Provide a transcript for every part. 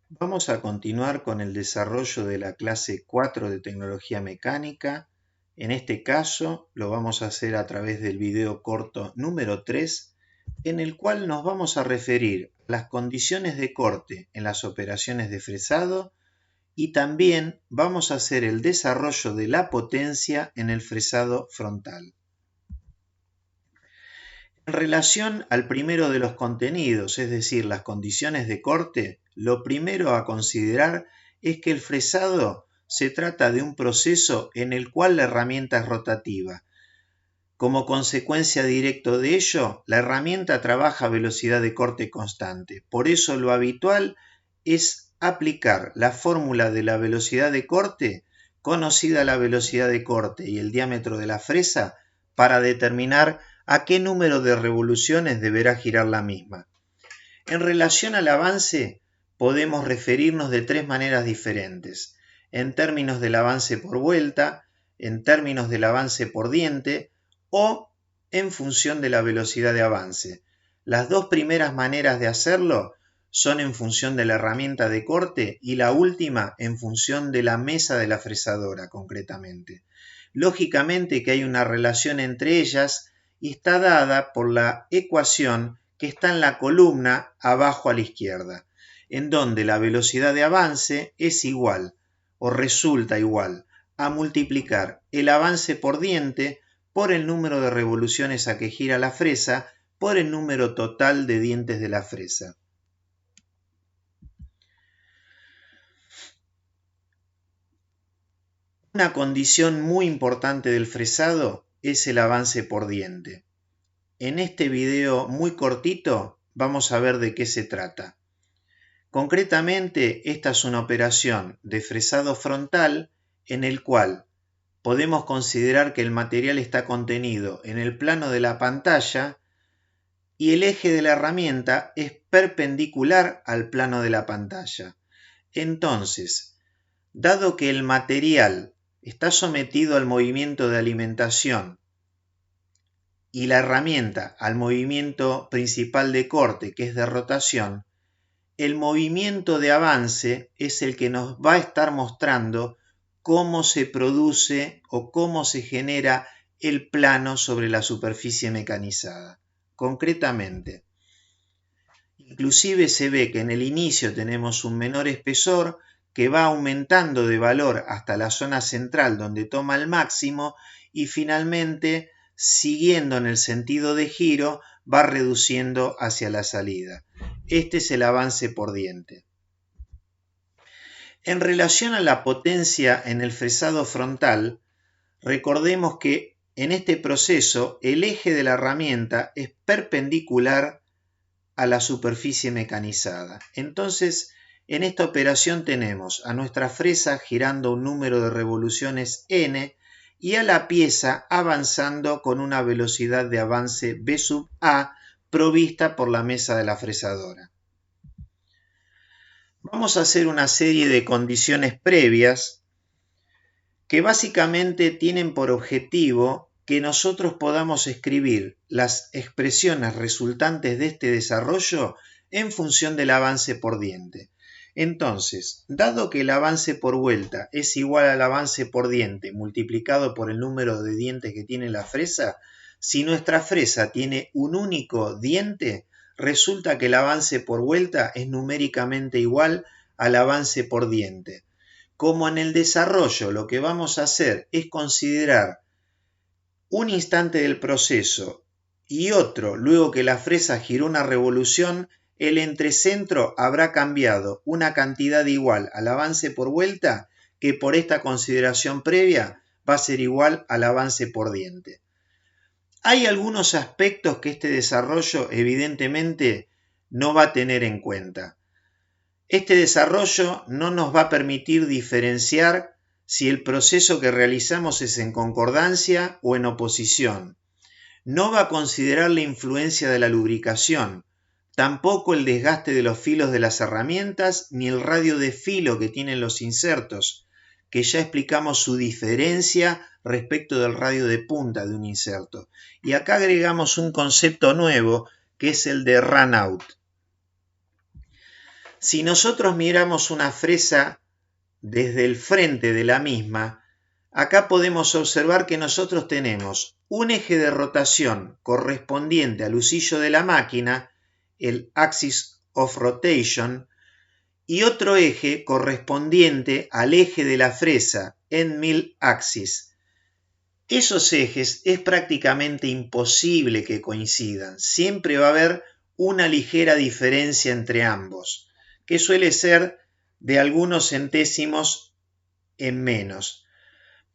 Vamos a continuar con el desarrollo de la clase 4 de tecnología mecánica. En este caso lo vamos a hacer a través del video corto número 3, en el cual nos vamos a referir a las condiciones de corte en las operaciones de fresado y también vamos a hacer el desarrollo de la potencia en el fresado frontal. En relación al primero de los contenidos, es decir, las condiciones de corte, lo primero a considerar es que el fresado se trata de un proceso en el cual la herramienta es rotativa. Como consecuencia directa de ello, la herramienta trabaja a velocidad de corte constante. Por eso lo habitual es aplicar la fórmula de la velocidad de corte, conocida la velocidad de corte y el diámetro de la fresa, para determinar a qué número de revoluciones deberá girar la misma. En relación al avance, podemos referirnos de tres maneras diferentes: en términos del avance por vuelta, en términos del avance por diente o en función de la velocidad de avance. Las dos primeras maneras de hacerlo son en función de la herramienta de corte y la última en función de la mesa de la fresadora, concretamente. Lógicamente que hay una relación entre ellas y está dada por la ecuación que está en la columna abajo a la izquierda, en donde la velocidad de avance es igual o resulta igual a multiplicar el avance por diente por el número de revoluciones a que gira la fresa por el número total de dientes de la fresa. Una condición muy importante del fresado es el avance por diente. En este video muy cortito vamos a ver de qué se trata. Concretamente, esta es una operación de fresado frontal en el cual podemos considerar que el material está contenido en el plano de la pantalla y el eje de la herramienta es perpendicular al plano de la pantalla. Entonces, dado que el material está sometido al movimiento de alimentación y la herramienta al movimiento principal de corte, que es de rotación, el movimiento de avance es el que nos va a estar mostrando cómo se produce o cómo se genera el plano sobre la superficie mecanizada. Concretamente, inclusive se ve que en el inicio tenemos un menor espesor que va aumentando de valor hasta la zona central donde toma el máximo y finalmente, siguiendo en el sentido de giro, va reduciendo hacia la salida. Este es el avance por diente. En relación a la potencia en el fresado frontal, recordemos que en este proceso el eje de la herramienta es perpendicular a la superficie mecanizada. Entonces, en esta operación tenemos a nuestra fresa girando un número de revoluciones n y a la pieza avanzando con una velocidad de avance B sub A provista por la mesa de la fresadora. Vamos a hacer una serie de condiciones previas que básicamente tienen por objetivo que nosotros podamos escribir las expresiones resultantes de este desarrollo en función del avance por diente. Entonces, dado que el avance por vuelta es igual al avance por diente multiplicado por el número de dientes que tiene la fresa, si nuestra fresa tiene un único diente, resulta que el avance por vuelta es numéricamente igual al avance por diente. Como en el desarrollo lo que vamos a hacer es considerar un instante del proceso y otro luego que la fresa giró una revolución, el entrecentro habrá cambiado una cantidad igual al avance por vuelta que por esta consideración previa va a ser igual al avance por diente. Hay algunos aspectos que este desarrollo evidentemente no va a tener en cuenta. Este desarrollo no nos va a permitir diferenciar si el proceso que realizamos es en concordancia o en oposición. No va a considerar la influencia de la lubricación, tampoco el desgaste de los filos de las herramientas ni el radio de filo que tienen los insertos, que ya explicamos su diferencia respecto del radio de punta de un inserto. Y acá agregamos un concepto nuevo que es el de run out. Si nosotros miramos una fresa desde el frente de la misma, acá podemos observar que nosotros tenemos un eje de rotación correspondiente al husillo de la máquina, el axis of rotation, y otro eje correspondiente al eje de la fresa, end mill axis. Esos ejes es prácticamente imposible que coincidan, siempre va a haber una ligera diferencia entre ambos, que suele ser de algunos centésimos en menos.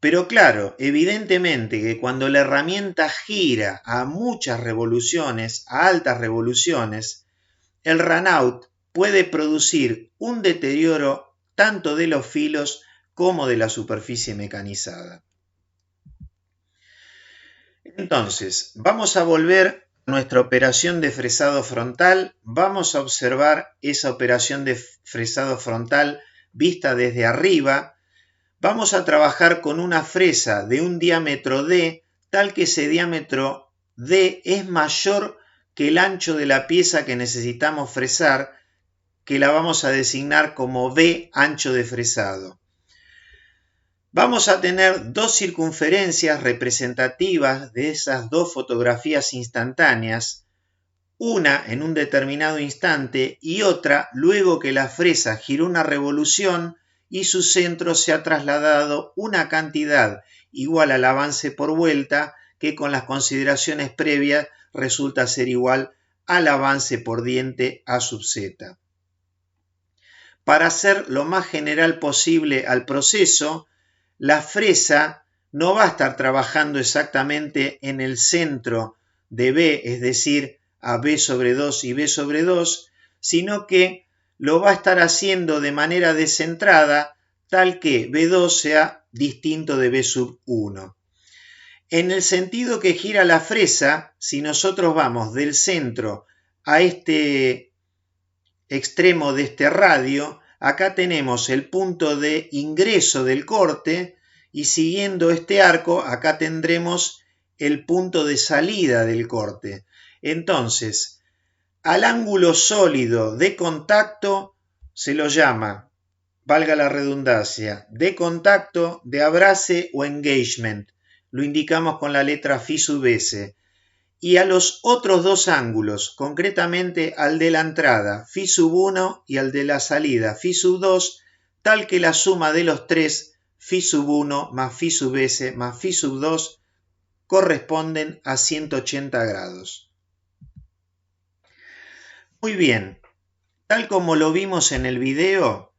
Pero claro, evidentemente que cuando la herramienta gira a muchas revoluciones, a altas revoluciones, el runout puede producir un deterioro tanto de los filos como de la superficie mecanizada. Entonces, vamos a volver a nuestra operación de fresado frontal. Vamos a observar esa operación de fresado frontal vista desde arriba. Vamos a trabajar con una fresa de un diámetro D, tal que ese diámetro D es mayor que el ancho de la pieza que necesitamos fresar, que la vamos a designar como B ancho de fresado. Vamos a tener dos circunferencias representativas de esas dos fotografías instantáneas, una en un determinado instante y otra luego que la fresa giró una revolución y su centro se ha trasladado una cantidad igual al avance por vuelta, que con las consideraciones previas resulta ser igual al avance por diente A sub z. Para hacer lo más general posible al proceso, la fresa no va a estar trabajando exactamente en el centro de B, es decir, a B sobre 2 y B sobre 2, sino que lo va a estar haciendo de manera descentrada, tal que B2 sea distinto de B sub 1. En el sentido que gira la fresa, si nosotros vamos del centro a este extremo de este radio, acá tenemos el punto de ingreso del corte y siguiendo este arco, acá tendremos el punto de salida del corte. Entonces, al ángulo sólido de contacto se lo llama, valga la redundancia, de contacto, de abrace o engagement. Lo indicamos con la letra Φ sub S. Y a los otros dos ángulos, concretamente al de la entrada, Φ sub 1 y al de la salida, Φ sub 2, tal que la suma de los tres, Φ sub 1 más Φ sub S más Φ sub 2, corresponden a 180 grados. Muy bien, tal como lo vimos en el video,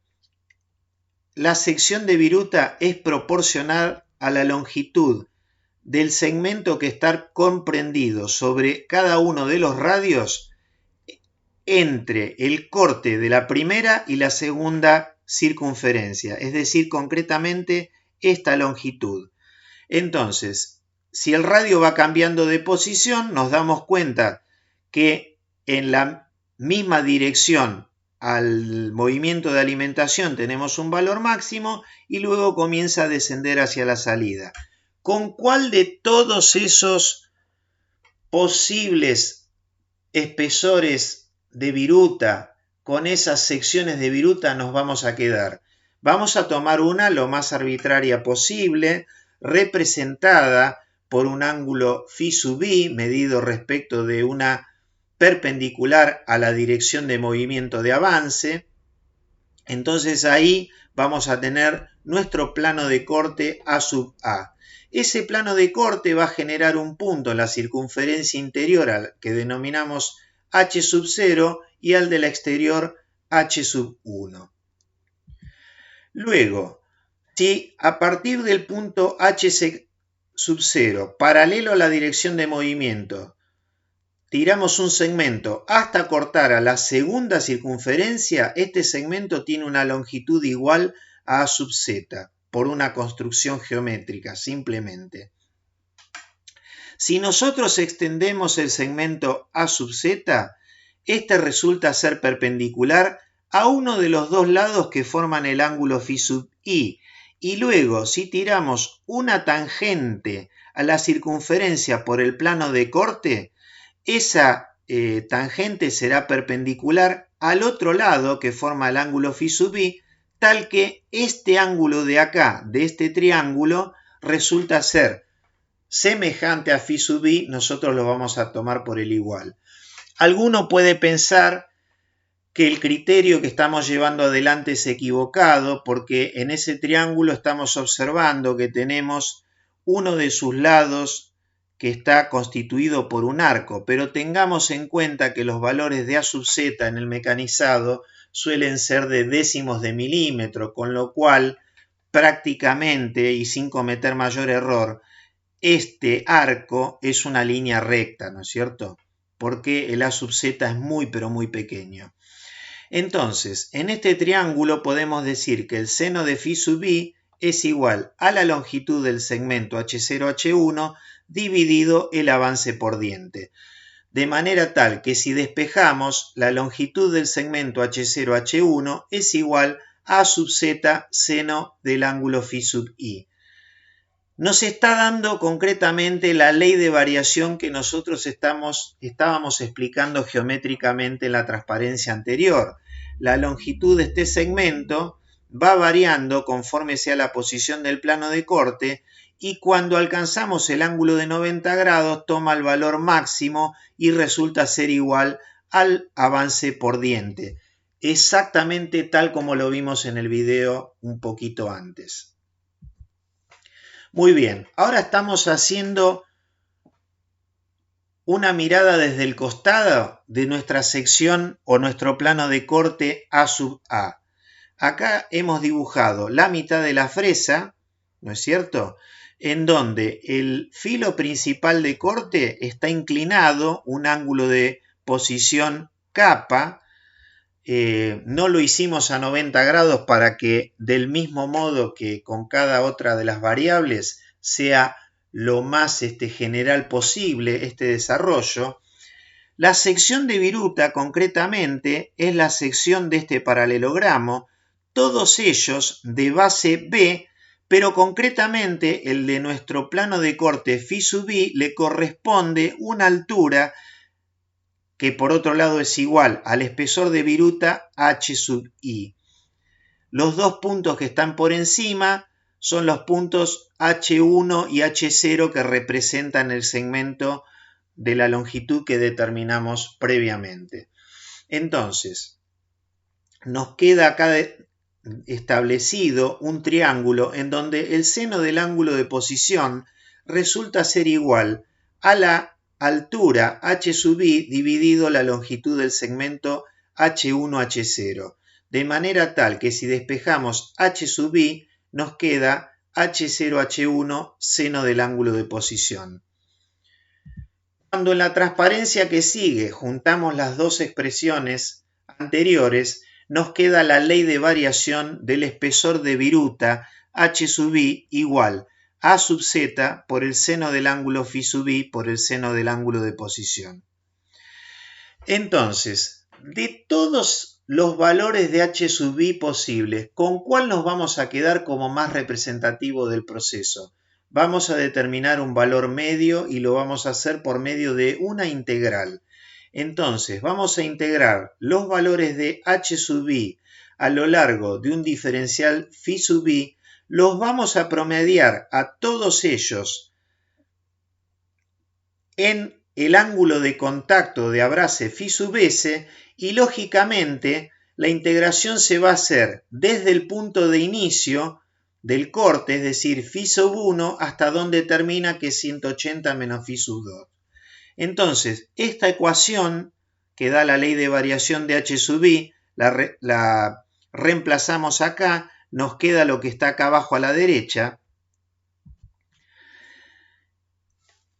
la sección de viruta es proporcional a la longitud del segmento que está comprendido sobre cada uno de los radios entre el corte de la primera y la segunda circunferencia, es decir, concretamente esta longitud. Entonces, si el radio va cambiando de posición, nos damos cuenta que en la misma dirección al movimiento de alimentación tenemos un valor máximo y luego comienza a descender hacia la salida. ¿Con cuál de todos esos posibles espesores de viruta, con esas secciones de viruta nos vamos a quedar? Vamos a tomar una lo más arbitraria posible, representada por un ángulo Φ sub I medido respecto de una perpendicular a la dirección de movimiento de avance. Entonces ahí vamos a tener nuestro plano de corte A sub A. Ese plano de corte va a generar un punto en la circunferencia interior al que denominamos H sub 0 y al de la exterior H sub 1. Luego, si a partir del punto H sub 0, paralelo a la dirección de movimiento, tiramos un segmento hasta cortar a la segunda circunferencia, este segmento tiene una longitud igual a A sub z, por una construcción geométrica, simplemente. Si nosotros extendemos el segmento A sub z, este resulta ser perpendicular a uno de los dos lados que forman el ángulo Φ sub I, y luego si tiramos una tangente a la circunferencia por el plano de corte, esa tangente será perpendicular al otro lado que forma el ángulo φ sub i, tal que este ángulo de acá, de este triángulo, resulta ser semejante a φ sub i, nosotros lo vamos a tomar por el igual. Alguno puede pensar que el criterio que estamos llevando adelante es equivocado porque en ese triángulo estamos observando que tenemos uno de sus lados que está constituido por un arco, pero tengamos en cuenta que los valores de A sub z en el mecanizado suelen ser de décimos de milímetro, con lo cual prácticamente y sin cometer mayor error, este arco es una línea recta, ¿no es cierto? Porque el A sub z es muy pero muy pequeño. Entonces, en este triángulo podemos decir que el seno de φ sub i es igual a la longitud del segmento H0H1 dividido el avance por diente. De manera tal que si despejamos, la longitud del segmento H0H1 es igual a A sub z seno del ángulo φ sub i. Nos está dando concretamente la ley de variación que nosotros estábamos explicando geométricamente en la transparencia anterior. La longitud de este segmento va variando conforme sea la posición del plano de corte y cuando alcanzamos el ángulo de 90 grados toma el valor máximo y resulta ser igual al avance por diente. Exactamente tal como lo vimos en el video un poquito antes. Muy bien, ahora estamos haciendo una mirada desde el costado de nuestra sección o nuestro plano de corte A sub A. Acá hemos dibujado la mitad de la fresa, ¿no es cierto?, en donde el filo principal de corte está inclinado, un ángulo de posición kappa. No lo hicimos a 90 grados para que del mismo modo que con cada otra de las variables sea lo más general posible este desarrollo. La sección de viruta concretamente es la sección de este paralelogramo, todos ellos de base B, pero concretamente el de nuestro plano de corte φ sub i le corresponde una altura que por otro lado es igual al espesor de viruta h sub i. Los dos puntos que están por encima son los puntos H1 y H0 que representan el segmento de la longitud que determinamos previamente. Entonces, nos queda acá establecido un triángulo en donde el seno del ángulo de posición resulta ser igual a la altura h sub i dividido la longitud del segmento H1H0, de manera tal que si despejamos h sub i nos queda H0H1 seno del ángulo de posición. Cuando en la transparencia que sigue juntamos las dos expresiones anteriores, nos queda la ley de variación del espesor de viruta h sub i igual a sub z por el seno del ángulo φ sub i por el seno del ángulo de posición. Entonces, de todos los valores de h sub i posibles, ¿con cuál nos vamos a quedar como más representativo del proceso? Vamos a determinar un valor medio y lo vamos a hacer por medio de una integral. Entonces, vamos a integrar los valores de h sub i a lo largo de un diferencial φ sub i, los vamos a promediar a todos ellos en el ángulo de contacto de abrace φ sub s y lógicamente la integración se va a hacer desde el punto de inicio del corte, es decir, φ sub 1 hasta donde termina, que es 180 menos φ sub 2. Entonces, esta ecuación que da la ley de variación de h sub i, la reemplazamos acá, nos queda lo que está acá abajo a la derecha.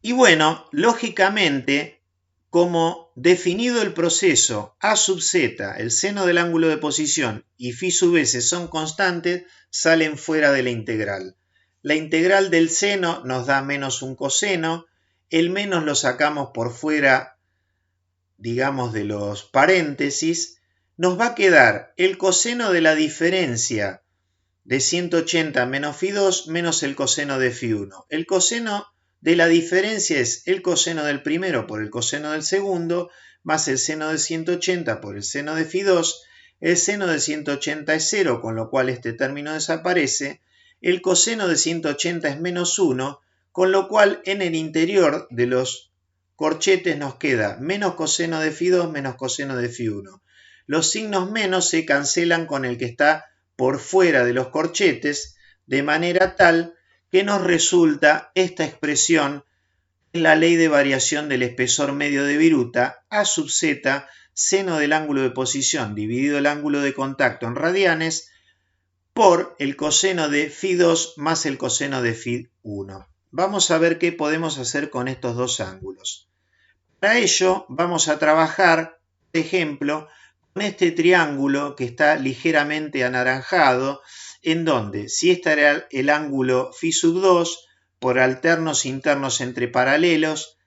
Y bueno, lógicamente, como definido el proceso a sub z, el seno del ángulo de posición y φ sub s son constantes, salen fuera de la integral. La integral del seno nos da menos un coseno, el menos lo sacamos por fuera, digamos, de los paréntesis, nos va a quedar el coseno de la diferencia de 180 menos φ 2 menos el coseno de φ 1. El coseno de la diferencia es el coseno del primero por el coseno del segundo más el seno de 180 por el seno de φ2, el seno de 180 es 0, con lo cual este término desaparece, el coseno de 180 es menos 1, con lo cual en el interior de los corchetes nos queda menos coseno de φ2 menos coseno de φ1. Los signos menos se cancelan con el que está por fuera de los corchetes, de manera tal que nos resulta esta expresión en la ley de variación del espesor medio de viruta, A sub z, seno del ángulo de posición dividido el ángulo de contacto en radianes, por el coseno de φ2 más el coseno de φ1. Vamos a ver qué podemos hacer con estos dos ángulos. Para ello vamos a trabajar, por ejemplo, con este triángulo que está ligeramente anaranjado, en donde si este era el ángulo φ sub 2, por alternos internos entre paralelas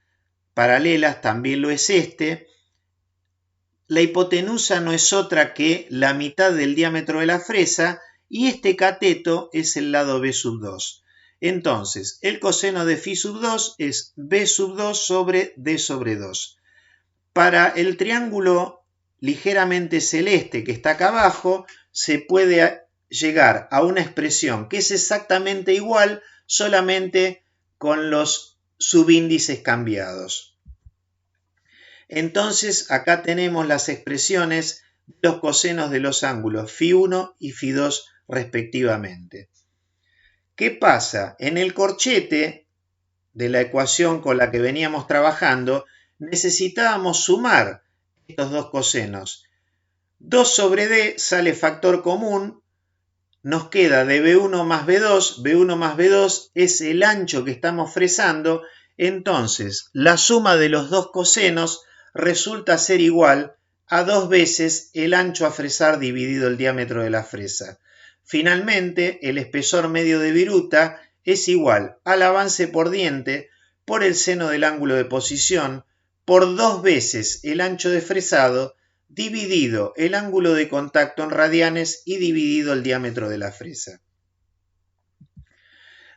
también lo es este. La hipotenusa no es otra que la mitad del diámetro de la fresa y este cateto es el lado b sub 2. Entonces, el coseno de φ sub 2 es b sub 2 sobre d sobre 2. Para el triángulo ligeramente celeste que está acá abajo, se puede llegar a una expresión que es exactamente igual, solamente con los subíndices cambiados. Entonces, acá tenemos las expresiones de los cosenos de los ángulos φ1 y φ2 respectivamente. ¿Qué pasa? En el corchete de la ecuación con la que veníamos trabajando, necesitábamos sumar estos dos cosenos. 2 sobre d sale factor común, nos queda de B1 más B2, B1 más B2 es el ancho que estamos fresando, entonces la suma de los dos cosenos resulta ser igual a 2 veces el ancho a fresar dividido el diámetro de la fresa. Finalmente, el espesor medio de viruta es igual al avance por diente por el seno del ángulo de posición por 2 veces el ancho de fresado dividido el ángulo de contacto en radianes y dividido el diámetro de la fresa.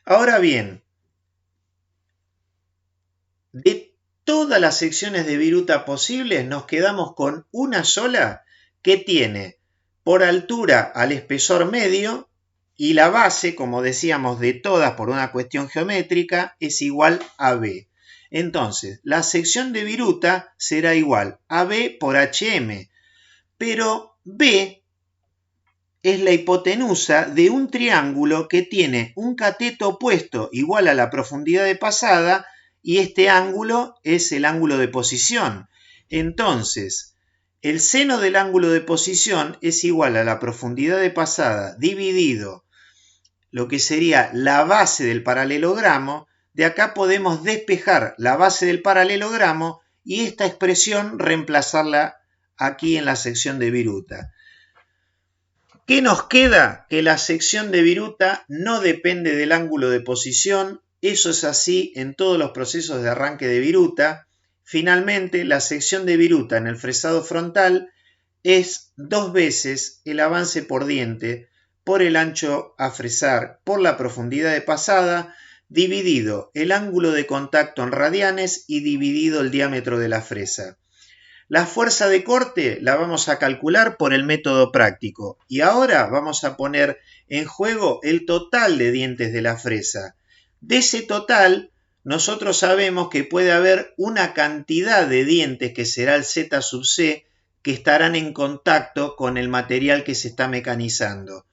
Ahora bien, de todas las secciones de viruta posibles nos quedamos con una sola que tiene por altura al espesor medio y la base, como decíamos, de todas por una cuestión geométrica es igual a B. Entonces, la sección de viruta será igual a B por HM, pero B es la hipotenusa de un triángulo que tiene un cateto opuesto igual a la profundidad de pasada y este ángulo es el ángulo de posición. Entonces, el seno del ángulo de posición es igual a la profundidad de pasada dividido lo que sería la base del paralelogramo. De acá podemos despejar la base del paralelogramo y esta expresión reemplazarla aquí en la sección de viruta. ¿Qué nos queda? Que la sección de viruta no depende del ángulo de posición. Eso es así en todos los procesos de arranque de viruta. Finalmente, la sección de viruta en el fresado frontal es 2 veces el avance por diente por el ancho a fresar por la profundidad de pasada dividido el ángulo de contacto en radianes y dividido el diámetro de la fresa. La fuerza de corte la vamos a calcular por el método práctico y ahora vamos a poner en juego el total de dientes de la fresa. De ese total, nosotros sabemos que puede haber una cantidad de dientes que será el Z sub C que estarán en contacto con el material que se está mecanizando.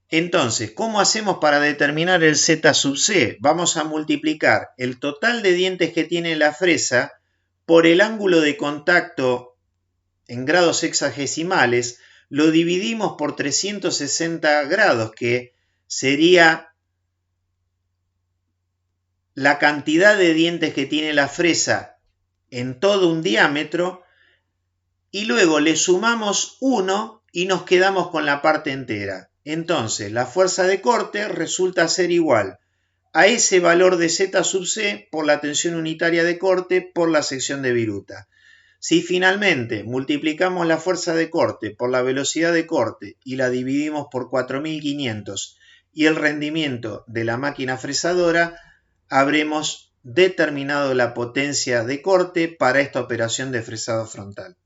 Entonces, ¿cómo hacemos para determinar el Z sub C? Vamos a multiplicar el total de dientes que tiene la fresa por el ángulo de contacto en grados hexagesimales, lo dividimos por 360 grados, que sería la cantidad de dientes que tiene la fresa en todo un diámetro, y luego le sumamos 1 y nos quedamos con la parte entera. Entonces, la fuerza de corte resulta ser igual a ese valor de Z sub C por la tensión unitaria de corte por la sección de viruta. Si finalmente multiplicamos la fuerza de corte por la velocidad de corte y la dividimos por 4500 y el rendimiento de la máquina fresadora, habremos determinado la potencia de corte para esta operación de fresado frontal.